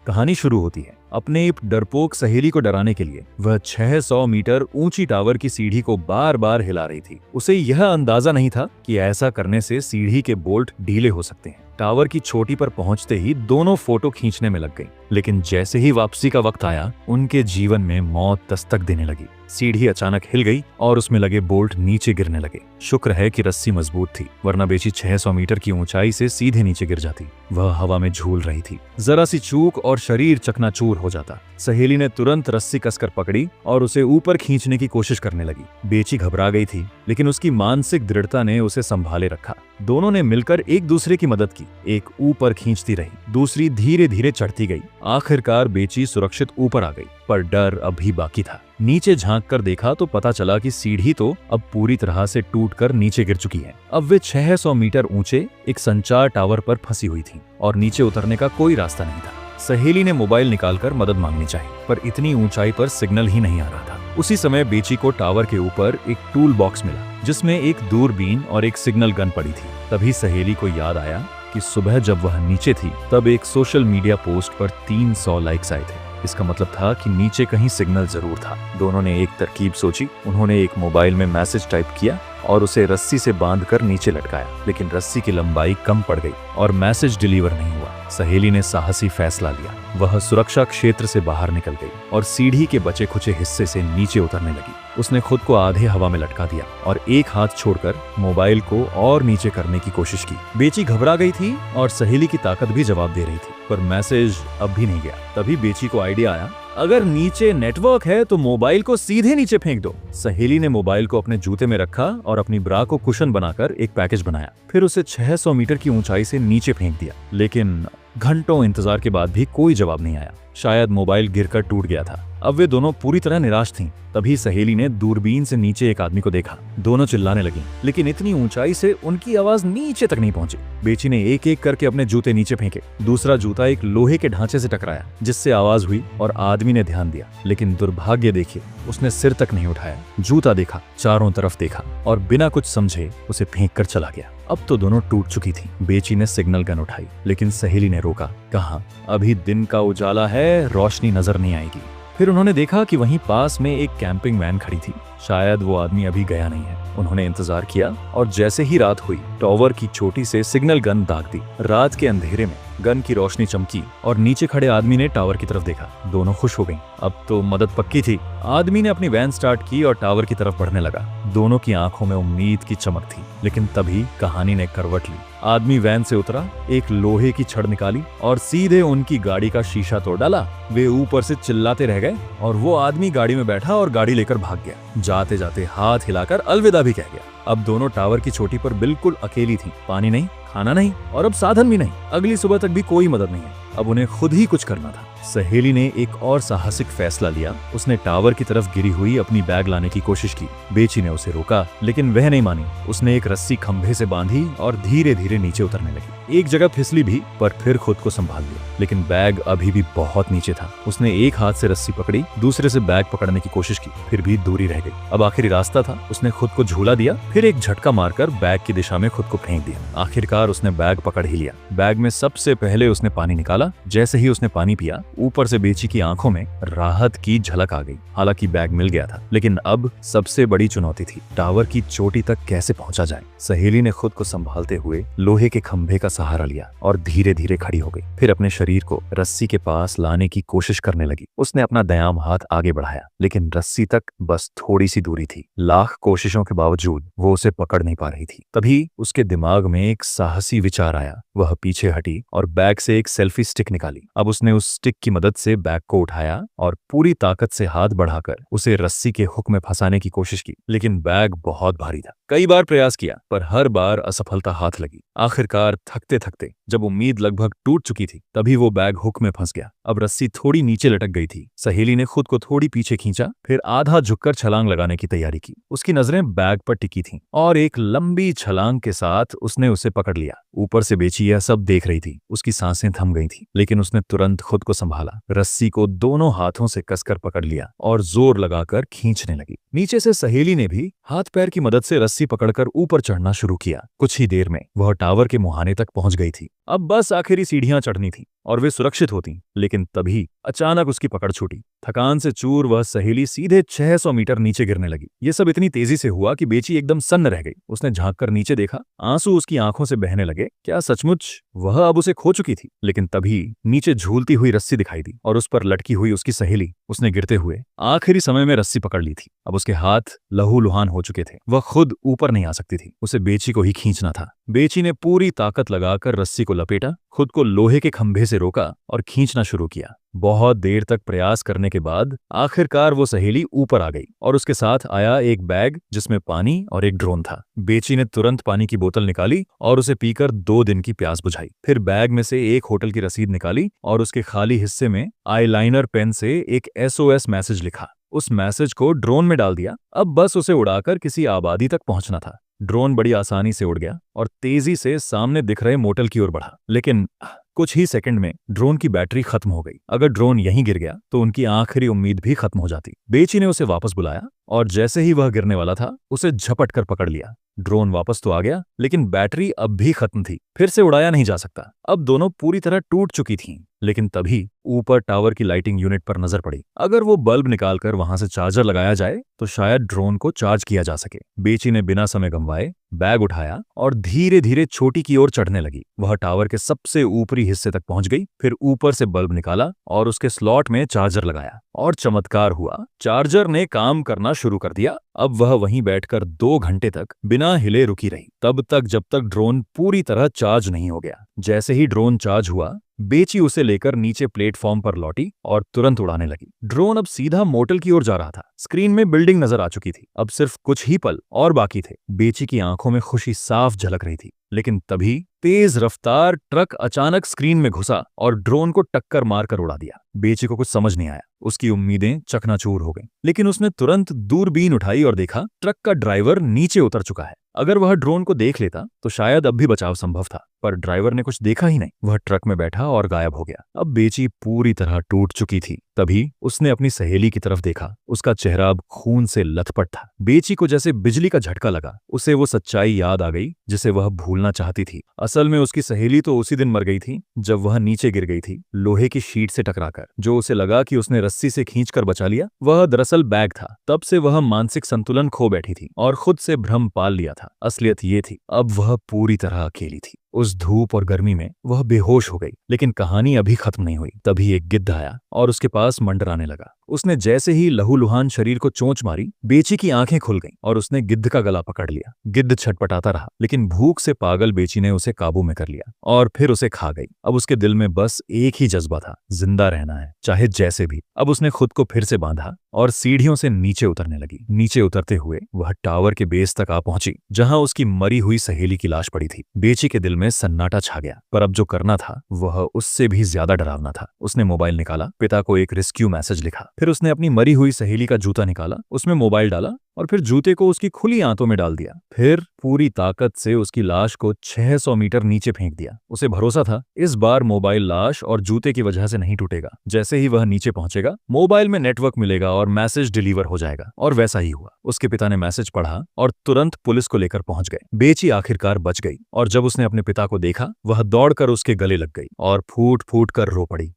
कहानी शुरू होती है अपने एक डरपोक सहेली को डराने के लिए। वह 600 मीटर ऊंची टावर की सीढ़ी को बार बार हिला रही थी। उसे यह अंदाजा नहीं था कि ऐसा करने से सीढ़ी के बोल्ट ढीले हो सकते हैं। टावर की चोटी पर पहुंचते ही दोनों फोटो खींचने में लग गईं। लेकिन जैसे ही वापसी का वक्त आया, उनके जीवन में मौत दस्तक देने लगी। सीढ़ी अचानक हिल गई और उसमें लगे बोल्ट नीचे गिरने लगे। शुक्र है कि रस्सी मजबूत थी, वरना बेची 600 मीटर की ऊंचाई से सीधे नीचे गिर जाती। वह हवा में झूल रही थी। जरा सी चूक और शरीर चकनाचूर हो जाता। सहेली ने तुरंत रस्सी कसकर पकड़ी और उसे ऊपर खींचने की कोशिश करने लगी। बेची घबरा गई थी, लेकिन उसकी मानसिक दृढ़ता ने उसे संभाले रखा। दोनों ने मिलकर एक दूसरे की मदद की। एक ऊपर खींचती रही, दूसरी धीरे धीरे चढ़ती गई। आखिरकार बेची सुरक्षित ऊपर आ गई, पर डर अभी बाकी था। नीचे झांक कर देखा तो पता चला कि सीढ़ी तो अब पूरी तरह से टूटकर नीचे गिर चुकी है। अब वे 600 मीटर ऊंचे एक संचार टावर पर फंसी हुई थी और नीचे उतरने का कोई रास्ता नहीं था। सहेली ने मोबाइल निकालकर मदद मांगनी चाहिए, पर इतनी ऊंचाई पर सिग्नल ही नहीं आ रहा था। उसी समय बेची को टावर के ऊपर एक टूल बॉक्स मिला, जिसमें एक दूरबीन और एक सिग्नल गन पड़ी थी। तभी सहेली को याद आया कि सुबह जब वह नीचे थी, तब एक सोशल मीडिया पोस्ट पर 300 लाइक्स आए थे। इसका मतलब था कि नीचे कहीं सिग्नल जरूर था। दोनों ने एक तरकीब सोची। उन्होंने एक मोबाइल में मैसेज टाइप किया और उसे रस्सी से बांधकर नीचे लटकाया, लेकिन रस्सी की लंबाई कम पड़ गई और मैसेज डिलीवर नहीं हुआ। सहेली ने साहसी फैसला लिया। वह सुरक्षा क्षेत्र से बाहर निकल गई और सीढ़ी के बचे खुचे हिस्से से नीचे उतरने लगी। उसने खुद को आधे हवा में लटका दिया और एक हाथ छोड़कर मोबाइल को और नीचे करने की कोशिश की। बेची घबरा गई थी और सहेली की ताकत भी जवाब दे रही थी, पर मैसेज अब भी नहीं गया। तभी बेची को आइडिया आया, अगर नीचे नेटवर्क है तो मोबाइल को सीधे नीचे फेंक दो। सहेली ने मोबाइल को अपने जूते में रखा और अपनी ब्रा को कुशन बनाकर एक पैकेज बनाया। फिर उसे 600 मीटर की ऊंचाई से नीचे फेंक दिया। लेकिन घंटों इंतजार के बाद भी कोई जवाब नहीं आया। शायद मोबाइल गिरकर टूट गया था। अब वे दोनों पूरी तरह निराश थीं। तभी सहेली ने दूरबीन से नीचे एक आदमी को देखा। दोनों चिल्लाने लगीं, लेकिन इतनी ऊंचाई से उनकी आवाज नीचे तक नहीं पहुंची। बेची ने एक एक करके अपने जूते नीचे फेंके। दूसरा जूता एक लोहे के ढांचे से टकराया, जिससे आवाज हुई और आदमी ने ध्यान दिया। लेकिन दुर्भाग्य देखिए, उसने सिर तक नहीं उठाया। जूता देखा, चारों तरफ देखा और बिना कुछ समझे उसे फेंक कर चला गया। अब तो दोनों टूट चुकी थी। बेची ने सिग्नल गन उठाई, लेकिन सहेली ने रोका। कहा, अभी दिन का उजाला है, रोशनी नजर नहीं आएगी। फिर उन्होंने देखा कि वहीं पास में एक कैंपिंग वैन खड़ी थी। शायद वो आदमी अभी गया नहीं है। उन्होंने इंतजार किया और जैसे ही रात हुई, टावर की चोटी से सिग्नल गन दाग दी। रात के अंधेरे में गन की रोशनी चमकी और नीचे खड़े आदमी ने टावर की तरफ देखा। दोनों खुश हो गईं। अब तो मदद पक्की थी। आदमी ने अपनी वैन स्टार्ट की और टावर की तरफ बढ़ने लगा। दोनों की आंखों में उम्मीद की चमक थी। लेकिन तभी कहानी ने करवट ली। आदमी वैन से उतरा, एक लोहे की छड़ निकाली और सीधे उनकी गाड़ी का शीशा तोड़ डाला। वे ऊपर से चिल्लाते रह गए और वो आदमी गाड़ी में बैठा और गाड़ी लेकर भाग गया। जाते जाते हाथ हिलाकर अलविदा भी कह गया। अब दोनों टावर की चोटी पर बिल्कुल अकेली थीं। पानी नहीं, खाना नहीं और अब साधन भी नहीं। अगली सुबह तक भी कोई मदद नहीं है। अब उन्हें खुद ही कुछ करना था। सहेली ने एक और साहसिक फैसला लिया। उसने टावर की तरफ गिरी हुई अपनी बैग लाने की कोशिश की। बेची ने उसे रोका, लेकिन वह नहीं मानी। उसने एक रस्सी खंभे से बांधी और धीरे धीरे नीचे उतरने लगी। एक जगह फिसली भी, पर फिर खुद को संभाल लिया। लेकिन बैग अभी भी बहुत नीचे था। उसने एक हाथ से रस्सी पकड़ी, दूसरे से बैग पकड़ने की कोशिश की, फिर भी दूरी रह गई। अब आखिरी रास्ता था। उसने खुद को झूला दिया, फिर एक झटका मारकर बैग की दिशा में खुद को फेंक दिया। आखिरकार उसने बैग पकड़ ही लिया। बैग में सबसे पहले उसने पानी निकाला। जैसे ही उसने पानी पिया, ऊपर से बेची की आंखों में राहत की झलक आ गई। हालांकि बैग मिल गया था, लेकिन अब सबसे बड़ी चुनौती थी, टावर की चोटी तक कैसे पहुंचा जाए। सहेली ने खुद को संभालते हुए लोहे के खंभे का सहारा लिया और धीरे धीरे खड़ी हो गई। फिर अपने शरीर को रस्सी के पास लाने की कोशिश करने लगी। उसने अपना दायां हाथ आगे बढ़ाया, लेकिन रस्सी तक बस थोड़ी सी दूरी थी। लाख कोशिशों के बावजूद वो उसे पकड़ नहीं पा रही थी। तभी उसके दिमाग में एक साहसी विचार आया। वह पीछे हटी और बैग से एक सेल्फी स्टिक निकाली। अब उसने उस स्टिक की मदद से बैग को उठाया और पूरी ताकत से हाथ बढ़ाकर उसे रस्सी के हुक में फंसाने की कोशिश की। लेकिन बैग बहुत भारी था। कई बार प्रयास किया, पर हर बार असफलता हाथ लगी। आखिरकार थकते थकते जब उम्मीद लगभग टूट चुकी थी, तभी वो बैग हुक में फंस गया। अब रस्सी थोड़ी नीचे लटक गई थी। सहेली ने खुद को थोड़ी पीछे खींचा, फिर आधा झुककर छलांग लगाने की तैयारी की। उसकी नजरें बैग पर टिकी थीं और एक लंबी छलांग के साथ उसने उसे पकड़ लिया। ऊपर से बेची यह सब देख रही थी। उसकी सांसें थम गई थी, लेकिन उसने तुरंत खुद को संभाला। रस्सी को दोनों हाथों से कसकर पकड़ लिया और जोर लगाकर खींचने लगी। नीचे से सहेली ने भी हाथ पैर की मदद से रस्सी पकड़कर ऊपर चढ़ना शुरू किया। कुछ ही देर में वह टावर के मुहाने तक पहुंच गई थी। अब बस आखिरी सीढ़ियां चढ़नी थी और वे सुरक्षित होती। लेकिन तभी अचानक उसकी पकड़ छूटी। थकान से चूर वह सहेली सीधे 600 मीटर नीचे गिरने लगी। ये सब इतनी तेजी से हुआ कि बेची एकदम सन्न रह गई। उसने झांककर नीचे देखा, आंसू उसकी आंखों से बहने लगे। क्या सचमुच वह अब उसे खो चुकी थी? लेकिन तभी नीचे झूलती हुई रस्सी दिखाई दी और उस पर लटकी हुई उसकी सहेली। उसने गिरते हुए आखिरी समय में रस्सी पकड़ ली थी। अब उसके हाथ लहूलुहान हो चुके थे। वह खुद ऊपर नहीं आ सकती थी। उसे बेची को ही खींचना था। बेची ने पूरी ताकत लगाकर रस्सी को लपेटा, खुद को लोहे के खंभे से रोका और खींचना शुरू किया। बहुत देर तक प्रयास करने के बाद आखिरकार वो सहेली ऊपर आ गई और उसके साथ आया एक बैग जिसमें पानी और एक ड्रोन था। बेची ने तुरंत पानी की बोतल निकाली और उसे पीकर 2 दिन की प्यास बुझाई। फिर बैग में से एक होटल की रसीद निकाली और उसके खाली हिस्से में आईलाइनर पेन से एक SOS मैसेज लिखा। उस मैसेज को ड्रोन में डाल दिया। अब बस उसे उड़ाकर किसी आबादी तक पहुंचना था। ड्रोन बड़ी आसानी से उड़ गया और तेजी से सामने दिख रहे मोटल की ओर बढ़ा। लेकिन कुछ ही सेकंड में ड्रोन की बैटरी खत्म हो गई। अगर ड्रोन यहीं गिर गया तो उनकी आखिरी उम्मीद भी खत्म हो जाती। बेची ने उसे वापस बुलाया और जैसे ही वह गिरने वाला था, उसे झपट कर पकड़ लिया। ड्रोन वापस तो आ गया, लेकिन बैटरी अब भी खत्म थी। फिर से उड़ाया नहीं जा सकता। अब दोनों पूरी तरह टूट चुकी थीं। लेकिन तभी ऊपर टावर की लाइटिंग यूनिट पर नजर पड़ी। अगर वो बल्ब निकालकर वहां से चार्जर लगाया जाए तो शायद ड्रोन को चार्ज किया जा सके। बेची ने बिना समय गंवाए बैग उठाया और धीरे धीरे चोटी की ओर चढ़ने लगी। वह टावर के सबसे ऊपरी हिस्से तक पहुंच गई। फिर ऊपर से बल्ब निकाला और उसके स्लॉट में चार्जर लगाया और चमत्कार हुआ। चार्जर ने काम करना शुरू कर दिया। अब वह वहीं बैठकर 2 घंटे तक बिना हिले रुकी रही, तब तक जब तक ड्रोन पूरी तरह चार्ज नहीं हो गया। जैसे ही ड्रोन चार्ज हुआ, बेची उसे लेकर नीचे प्लेटफॉर्म पर लौटी और तुरंत उड़ाने लगी। ड्रोन अब सीधा मोटल की ओर जा रहा था। स्क्रीन में बिल्डिंग नजर आ चुकी थी। अब सिर्फ कुछ ही पल और बाकी थे। बेची की आंखों में खुशी साफ झलक रही थी। लेकिन तभी तेज रफ्तार ट्रक अचानक स्क्रीन में घुसा और ड्रोन को टक्कर मारकर उड़ा दिया। बेची को कुछ समझ नहीं आया। उसकी उम्मीदें चकनाचूर हो गईं। लेकिन उसने तुरंत दूरबीन उठाई और देखा, ट्रक का ड्राइवर नीचे उतर चुका है। अगर वह ड्रोन को देख लेता तो शायद अब भी बचाव संभव था, पर ड्राइवर ने कुछ देखा ही नहीं। वह ट्रक में बैठा और गायब हो गया। अब बेची पूरी तरह टूट चुकी थी। तभी उसने अपनी सहेली की तरफ देखा। उसका चेहरा अब खून से लथपथ था। बेची को जैसे बिजली का झटका लगा। उसे वो सच्चाई याद आ गई जिसे वह भूलना चाहती थी। असल में उसकी सहेली तो उसी दिन मर गई थी जब वह नीचे गिर गई थी, लोहे की शीट से टकराकर। जो उसे लगा कि उसने रस्सी से खींचकर बचा लिया, वह दरअसल बैग था। तब से वह मानसिक संतुलन खो बैठी थी और खुद से भ्रम पाल लिया था। असलियत ये थी, अब वह पूरी तरह अकेली थी। उस धूप और गर्मी में वह बेहोश हो गई। लेकिन कहानी अभी खत्म नहीं हुई। तभी एक गिद्ध आया और उसके पास मंडराने लगा। उसने जैसे ही लहूलुहान शरीर को चोंच मारी, बेची की आंखें खुल गईं और उसने गिद्ध का गला पकड़ लिया। गिद्ध छटपटाता रहा, लेकिन भूख से पागल बेची ने उसे काबू में कर लिया और फिर उसे खा गई। अब उसके दिल में बस एक ही जज्बा था, जिंदा रहना है, चाहे जैसे भी। अब उसने खुद को फिर से बांधा और सीढ़ियों से नीचे उतरने लगी। नीचे उतरते हुए वह टावर के बेस तक आ पहुंची, जहां उसकी मरी हुई सहेली की लाश पड़ी थी। बेची के दिल में सन्नाटा छा गया, पर अब जो करना था वह उससे भी ज्यादा डरावना था। उसने मोबाइल निकाला, पिता को एक रेस्क्यू मैसेज लिखा। फिर उसने अपनी मरी हुई सहेली का जूता निकाला, उसमें मोबाइल डाला और फिर जूते को उसकी खुली आंतों में डाल दिया। फिर पूरी ताकत से उसकी लाश को 600 मीटर नीचे फेंक दिया। उसे भरोसा था इस बार मोबाइल लाश और जूते की वजह से नहीं टूटेगा। जैसे ही वह नीचे पहुंचेगा, मोबाइल में नेटवर्क मिलेगा और मैसेज डिलीवर हो जाएगा। और वैसा ही हुआ। उसके पिता ने मैसेज पढ़ा और तुरंत पुलिस को लेकर पहुंच गए। बेची आखिरकार बच गई और जब उसने अपने पिता को देखा, वह दौड़कर उसके गले लग गई और फूट फूट कर रो पड़ी।